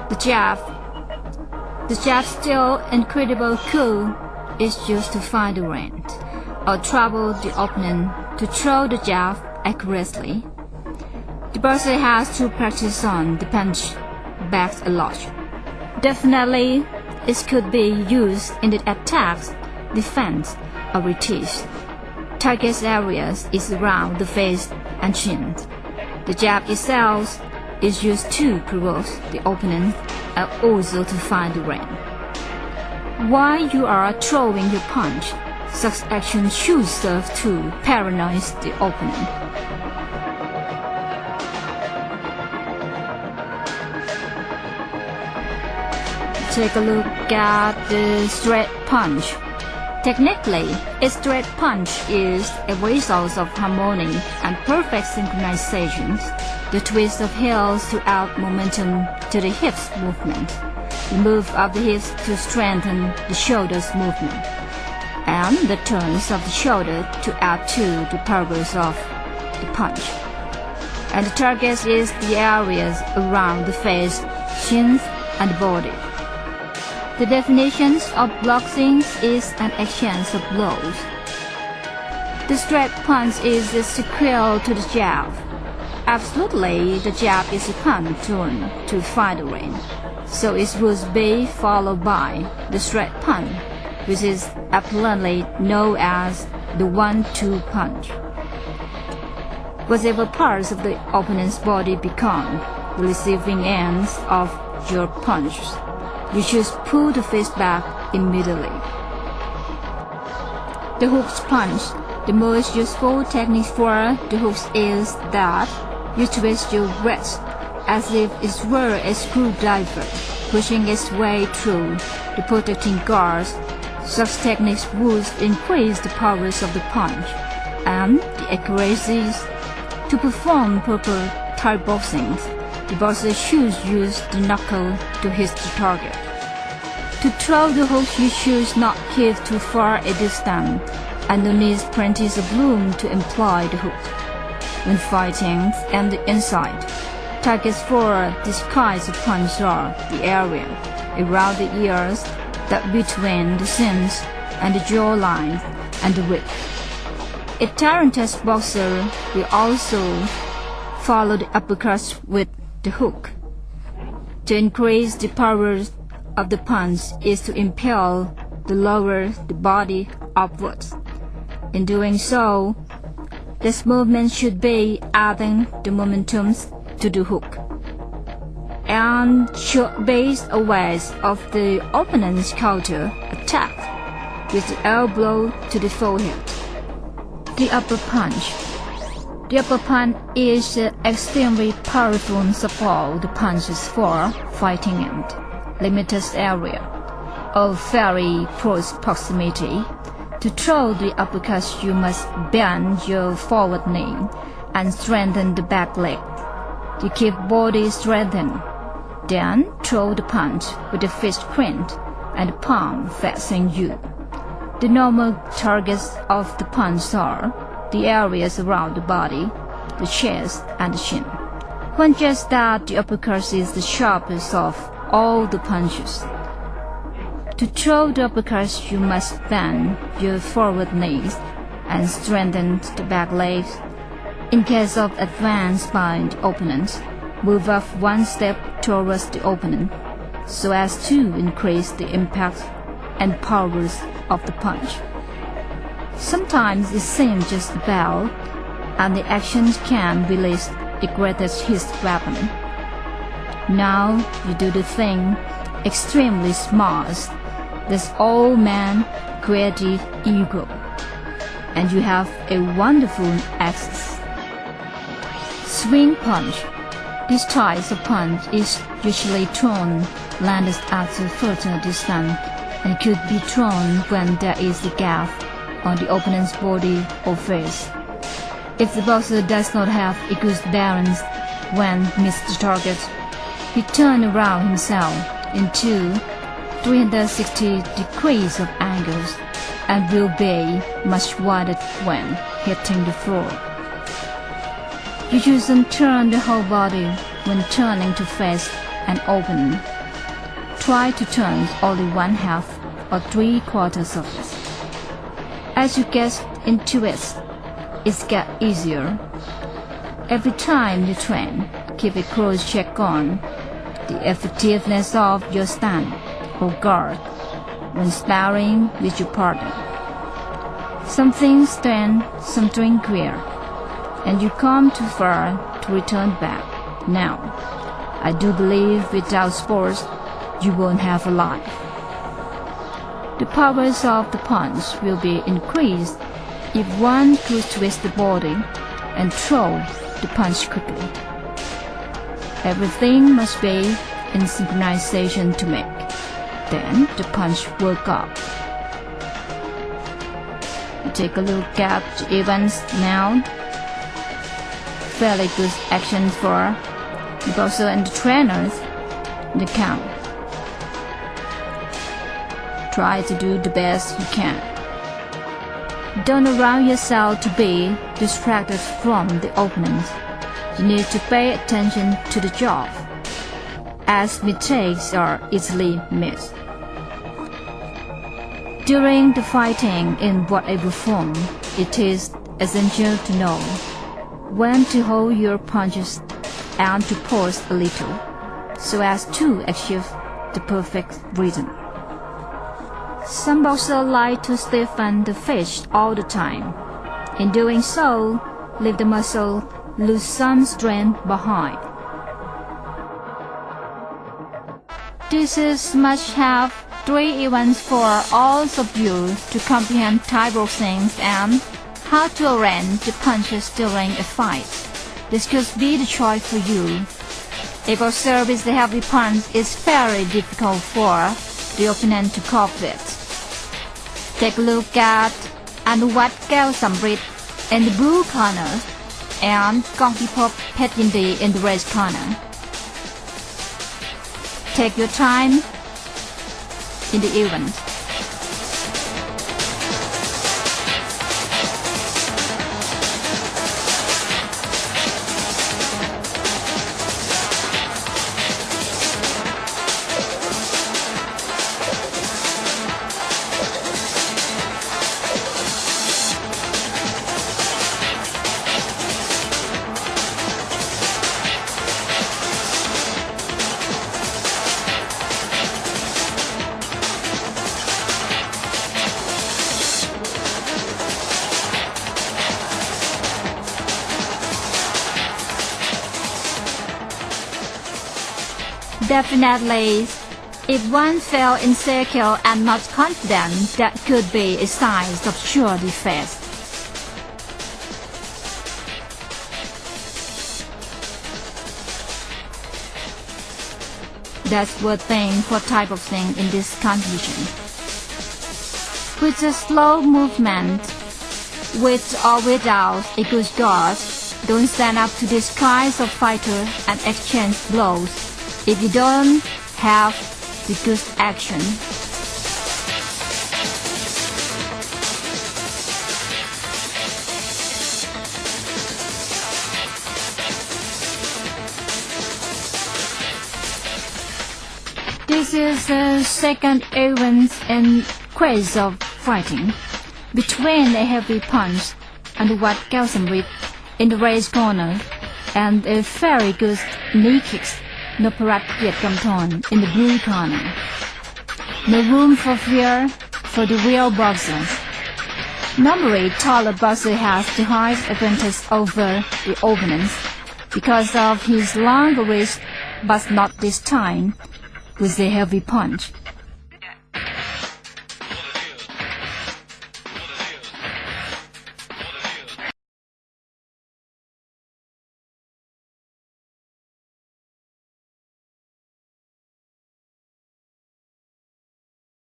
The jab's still incredible cool is used to find the range or trouble the opponent to throw the jab accurately. The boxer has to practice on the punch back a lot. Definitely, it could be used in the attacks, defense, or retreat. Target areas is around the face and chin. The jab itself is used to provoke the opponent and also to find the range. While you are throwing your punch, such action should serve to paralyze the opponent. Take a look at the straight punch. Technically, a straight punch is a result of harmony and perfect synchronization. The twist of heels to add momentum to the hips movement, the move of the hips to strengthen the shoulders movement, and the turns of the shoulder to add to the powers of the punch. And the target is the areas around the face, chin, and body. The definitions of boxing is an exchange of blows. The straight punch is the sequel to the jab. Absolutely, the jab is a punch turn to find the range, so it would be followed by the straight punch, which is apparently known as the 1-2 punch. Whatever parts of the opponent's body become the receiving ends of your punches, you should pull the fist back immediately. The hook's punch. The most useful technique for the hooks is that you twist your wrist as if it were a screwdriver, pushing its way through the protecting guards. Such techniques would increase the powers of the punch and the accuracy. To perform proper Thai boxing, the boxer should use the knuckle to hit the target. To throw the hook, you should not hit too far a distance and there needs plenty of room to employ the hook. When fighting and the inside, targets for this kind of punch are the area around the ears, that between the shins and the jawline, and the whip. A talented boxer will also follow the uppercut with the hook. To increase the power of the punch is to impel the lower the body upwards. In doing so, this movement should be adding the momentum to the hook and should be aware of the opponent's counter attack with the elbow to the forehead. The upper punch. The upper punch is extremely powerful of all the punches for fighting and limited area of very close proximity. To throw the uppercut, you must bend your forward knee and strengthen the back leg to keep body strengthened. Then throw the punch with the fist print and the palm facing you. The normal targets of the punch are the areas around the body, the chest, and the chin. One just that the uppercut is the sharpest of all the punches. To throw the uppercut, you must bend your forward knees and strengthen the back legs. In case of advance by the opponent, move up one step towards the opponent so as to increase the impact and powers of the punch. Sometimes it seems just about, and the action can release the greatest hit weapon. Now you do the thing extremely smart. This all man creative ego, and you have a wonderful access. Swing punch. This type of punch is usually thrown landed at a further distance and could be thrown when there is a gap on the opponent's body or face. If the boxer does not have a good balance when missed the target, he turns around himself into 360 degrees of angles and will be much wider when hitting the floor. You shouldn't turn the whole body when turning to face an opening. Try to turn only 1/2 or 3/4 of it. As you get into it, it gets easier. Every time you train, keep a close check on the effectiveness of your stand or guard when sparring with your partner. Something stand, something clear, and you come too far to return back. Now, I do believe without sports, you won't have a life. The powers of the punch will be increased if one could twist the body and throw the punch quickly. Everything must be in synchronization to make. Then the punch work up. Take a look at the events now. Fairly good action for the boxer and the trainers. The count. Try to do the best you can. Don't allow yourself to be distracted from the opponent. You need to pay attention to the job, as mistakes are easily missed. During the fighting in whatever form, it is essential to know when to hold your punches and to pause a little, so as to achieve the perfect rhythm. Some boxers like to stiffen the fist all the time. In doing so, leave the muscle lose some strength behind. This is must have 3 events for all of you to comprehend Thai boxing and how to arrange the punches during a fight. This could be the choice for you. A boxer with the heavy punch is very difficult for the opponent to cope with. Take a look at Anuvat Samrit in the blue corner and Kongkipop Petindi in the red corner. Take your time in the event. Definitely, if one felt insecure and not confident, that could be a sign of sure defeat. That's one thing for Thai boxing in this competition. With a slow movement, with or without a good guard, don't stand up to this kind of fighter and exchange blows if you don't have the good action. This is the second event in quiz of fighting between a heavy punch and Wat Kelsamrit in the raised corner and a very good knee kicks Noparat Kiatkamthon in the blue corner. No room for fear for the real boxer. Normally, taller boxer has the highest advantage over the opponents because of his longer wrist, but not this time with a heavy punch.